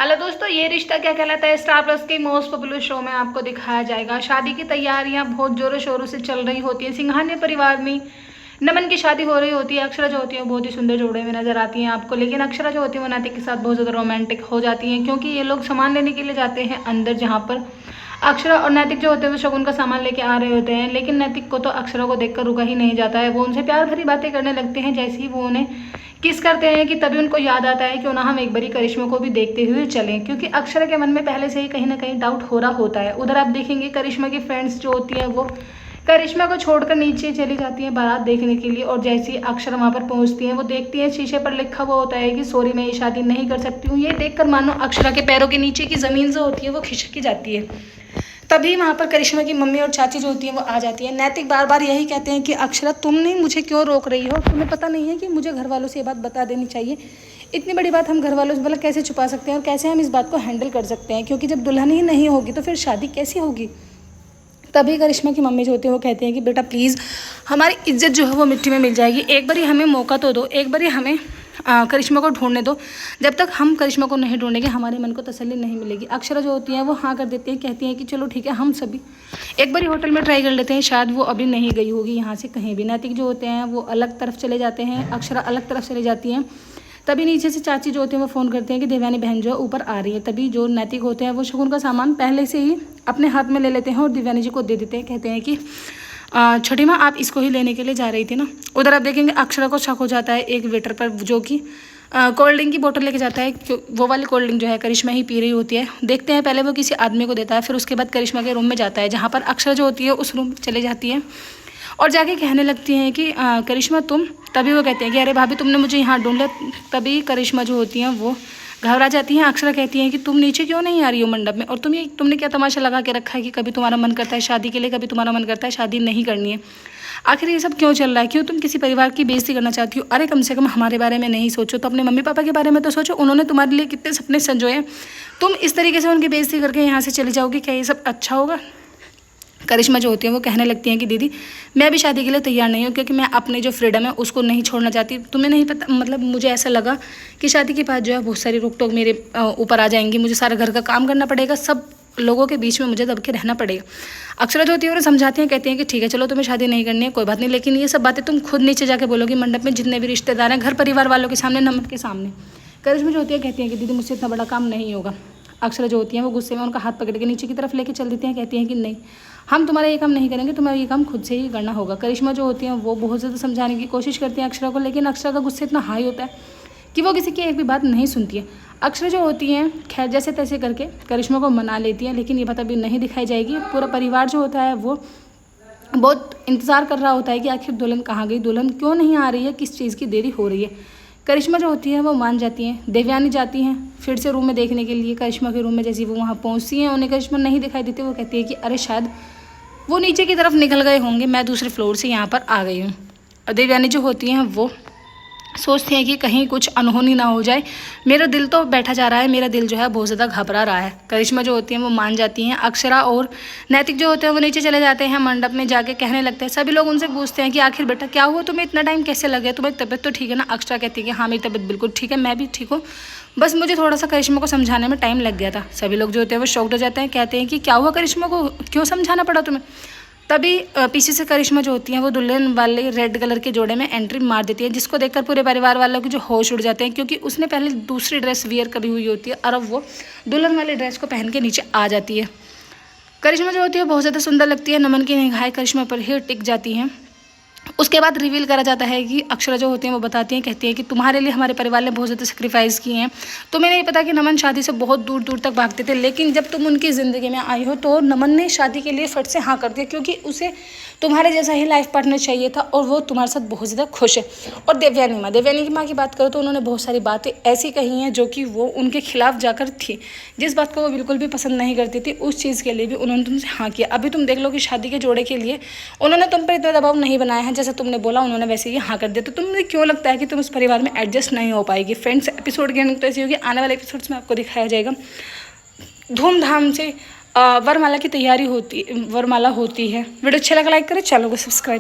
Hello दोस्तों, ये रिश्ता क्या कहलाता है स्टार प्लस के मोस्ट पॉपुलर शो में आपको दिखाया जाएगा। शादी की तैयारियां बहुत जोरों शोरों से चल रही होती है। सिंघानिया परिवार में नमन की शादी हो रही होती है। अक्षरा जो होती है वो बहुत ही सुंदर जोड़े में नजर आती हैं आपको, लेकिन अक्षरा जो होती है वो नैतिक के साथ बहुत ज़्यादा रोमांटिक हो जाती हैं, क्योंकि ये लोग सामान लेने के लिए जाते हैं अंदर, जहाँ पर अक्षरा और नैतिक जो होते हैं वो शगुन का सामान लेके आ रहे होते हैं। लेकिन नैतिक को तो अक्षरा को देखकर रुका ही नहीं जाता है। वो उनसे प्यार भरी बातें करने लगते हैं। जैसे ही वो उन्हें किस करते हैं कि तभी उनको याद आता है क्यों ना हम एक बारी करिश्मा को भी देखते हुए चलें, क्योंकि अक्षरा के मन में पहले से ही कहीं ना कहीं डाउट हो रहा होता है। उधर आप देखेंगे करिश्मा की फ्रेंड्स जो होती है वो करिश्मा को छोड़कर नीचे चली जाती है बारात देखने के लिए, और जैसे ही अक्षरा वहां पर पहुंचती है वो देखती है शीशे पर लिखा हुआ होता है कि सॉरी मैं ये शादी नहीं कर सकती हूँ। ये देखकर मानो अक्षरा के पैरों के नीचे की जमीन जो होती है वो खिसकी जाती है। तभी वहाँ पर करिश्मा की मम्मी और चाची जो होती हैं वो आ जाती है। नैतिक बार बार यही कहते हैं कि अक्षरा तुमने मुझे क्यों रोक रही हो, तुम्हें पता नहीं है कि मुझे घर वालों से ये बात बता देनी चाहिए। इतनी बड़ी बात हम घर वालों से मतलब कैसे छुपा सकते हैं, और कैसे हम इस बात को हैंडल कर सकते हैं, क्योंकि जब दुल्हन ही नहीं होगी तो फिर शादी कैसी होगी। तभी करिश्मा की मम्मी जो होती है वो कहती हैं कि बेटा प्लीज़ हमारी इज्जत जो है वो मिट्टी में मिल जाएगी, एक बारी हमें मौका तो दो, एक बारी हमें करिश्मा को ढूंढने दो। जब तक हम करिश्मा को नहीं ढूंढेंगे हमारे मन को तसल्ली नहीं मिलेगी। अक्षरा जो होती है वो हाँ कर देती है, कहती है कि चलो ठीक है हम सभी एक बारी होटल में ट्राई कर लेते हैं, शायद वो अभी नहीं गई होगी यहाँ से कहीं भी। नैतिक जो होते हैं वो अलग तरफ चले जाते हैं, अक्षरा अलग तरफ चली जाती हैं। तभी नीचे से चाची जो होते हैं वो फ़ोन करते हैं कि देवयानी बहन जो है ऊपर आ रही है। तभी जो नैतिक होते हैं वो शगुन का सामान पहले से ही अपने हाथ में ले लेते हैं और देवयानी जी को दे देते हैं। कहते हैं कि छोटी माँ आप इसको ही लेने के लिए जा रही थी ना। उधर आप देखेंगे अक्षरा को शक हो जाता है एक वेटर पर, जो कि कोल्ड ड्रिंक की बोतल लेके जाता है। वो वाली कोल्ड ड्रिंक जो है करिश्मा ही पी रही होती है। देखते हैं पहले वो किसी आदमी को देता है, फिर उसके बाद करिश्मा के रूम में जाता है, जहाँ पर अक्षरा जो होती है उस रूम में चले जाती है और जाके कहने लगती हैं कि करिश्मा तुम। तभी वो कहते हैं कि अरे भाभी तुमने मुझे यहाँ ढूंढ लिया। तभी करिश्मा जो होती हैं वो घबरा जाती हैं। अक्षरा कहती हैं कि तुम नीचे क्यों नहीं आ रही हो मंडप में, और तुमने क्या तमाशा लगा के रखा है कि कभी तुम्हारा मन करता है शादी के लिए, कभी तुम्हारा मन करता है शादी नहीं करनी है। आखिर ये सब क्यों चल रहा है, क्यों तुम किसी परिवार की बेइज्जती करना चाहती हो। अरे कम से कम हमारे बारे में नहीं सोचो तो अपने मम्मी पापा के बारे में तो सोचो, उन्होंने तुम्हारे लिए कितने सपने संजोए। तुम इस तरीके से उनकी बेइज्जती करके यहाँ से चली जाओगी, क्या ये सब अच्छा होगा। करिश्मा जो होती है वो कहने लगती हैं कि दीदी मैं भी शादी के लिए तैयार नहीं हूँ, क्योंकि मैं अपने जो फ्रीडम है उसको नहीं छोड़ना चाहती। तुम्हें नहीं पता, मतलब मुझे ऐसा लगा कि शादी के बाद जो है बहुत सारी रोक टोक मेरे ऊपर आ जाएंगी, मुझे सारा घर का काम करना पड़ेगा, सब लोगों के बीच में मुझे दब के रहना पड़ेगा। अक्षरा जो होती है उन्हें समझाती हैं, कहती हैं कि ठीक है चलो तुम्हें शादी नहीं करनी है कोई बात नहीं, लेकिन ये सब बातें तुम खुद नीचे जाके बोलोगी मंडप में, जितने भी रिश्तेदार हैं, घर परिवार वालों के सामने, नमन के सामने। करिश्मा जो होती है कहती हैं कि दीदी मुझसे इतना बड़ा काम नहीं होगा। अक्षरा जो होती हैं वो गुस्से में उनका हाथ पकड़ के नीचे की तरफ लेके चल देती हैं। कहती हैं कि नहीं हम तुम्हारा ये काम नहीं करेंगे, तुम्हें ये काम खुद से ही करना होगा। करिश्मा जो होती हैं वो बहुत ज़्यादा समझाने की कोशिश करती हैं अक्षरा को, लेकिन अक्षरा का गुस्सा इतना हाई होता है कि वो किसी की एक भी बात नहीं सुनती है। अक्षरा जो होती हैं खैर जैसे तैसे करके करिश्मा को मना लेती हैं, लेकिन ये बात अभी नहीं दिखाई जाएगी। पूरा परिवार जो होता है वो बहुत इंतज़ार कर रहा होता है कि आखिर दुल्हन कहाँ गई, दुल्हन क्यों नहीं आ रही है, किस चीज़ की देरी हो रही है। करिश्मा जो होती है वो मान जाती हैं। देवयानी जाती हैं फिर से रूम में देखने के लिए करिश्मा के रूम में। जैसे वो वहाँ पहुँचती हैं उन्हें करिश्मा नहीं दिखाई देती। वो कहती है कि अरे शायद वो नीचे की तरफ निकल गए होंगे, मैं दूसरे फ्लोर से यहाँ पर आ गई हूँ। देवयानी जो होती हैं वो सोचती हैं कि कहीं कुछ अनहोनी ना हो जाए, मेरा दिल तो बैठा जा रहा है, मेरा दिल जो है बहुत ज़्यादा घबरा रहा है। करिश्मा जो होती हैं वो मान जाती हैं। अक्षरा और नैतिक जो होते हैं वो नीचे चले जाते हैं मंडप में, जाके कहने लगते हैं। सभी लोग उनसे पूछते हैं कि आखिर बेटा क्या हुआ, तुम्हें इतना टाइम कैसे लगे, तुम्हें तबीयत तो ठीक है ना। अक्षरा कहती है कि हाँ मेरी तबीयत बिल्कुल ठीक है, मैं भी ठीक हूँ, बस मुझे थोड़ा सा करिश्मा को समझाने में टाइम लग गया था। सभी लोग जो होते हैं वो शॉक्ड हो जाते हैं, कहते हैं कि क्या हुआ करिश्मा को, क्यों समझाना पड़ा तुम्हें। तभी पीछे से करिश्मा जो होती हैं वो दुल्हन वाले रेड कलर के जोड़े में एंट्री मार देती है, जिसको देखकर पूरे परिवार वालों के जो होश उड़ जाते हैं, क्योंकि उसने पहले दूसरी ड्रेस वियर करी हुई होती है और अब वो दुल्हन वाली ड्रेस को पहन के नीचे आ जाती है। करिश्मा जो होती है बहुत ज़्यादा सुंदर लगती है, नमन की निगाहें करिश्मा पर ही टिक जाती हैं। उसके बाद रिवील करा जाता है कि अक्षरा जो होती हैं वो बताती हैं, कहती हैं कि तुम्हारे लिए हमारे परिवार ने बहुत ज़्यादा सेक्रीफाइस किए हैं। तुम्हें नहीं पता कि नमन शादी से बहुत दूर दूर तक भागते थे, लेकिन जब तुम उनकी ज़िंदगी में आई हो तो नमन ने शादी के लिए फट से हाँ कर दिया, क्योंकि उसे तुम्हारे जैसा ही लाइफ पार्टनर चाहिए था और वो तुम्हारे साथ बहुत ज़्यादा खुश है। और देवयानी की माँ की बात करो तो उन्होंने बहुत सारी बातें ऐसी कही हैं जो कि वो उनके खिलाफ जाकर थी, जिस बात को वो बिल्कुल भी पसंद नहीं करती थी, उस चीज़ के लिए भी उन्होंने तुमसे हाँ किया। अभी तुम देख लो कि शादी के जोड़े के लिए उन्होंने तुम पर इतना दबाव नहीं बनाया है, जैसा तुमने बोला उन्होंने वैसे ही हाँ कर दिया। तो तुम्हें क्यों लगता है कि तुम उस परिवार में एडजस्ट नहीं हो पाएगी। फ्रेंड्स एपिसोड की अंत तो ऐसी होगी, आने वाले एपिसोड्स में आपको दिखाया जाएगा धूमधाम से वरमाला की तैयारी होती, वरमाला होती है। वीडियो अच्छा लगा लाइक करें, चैनल को सब्सक्राइब।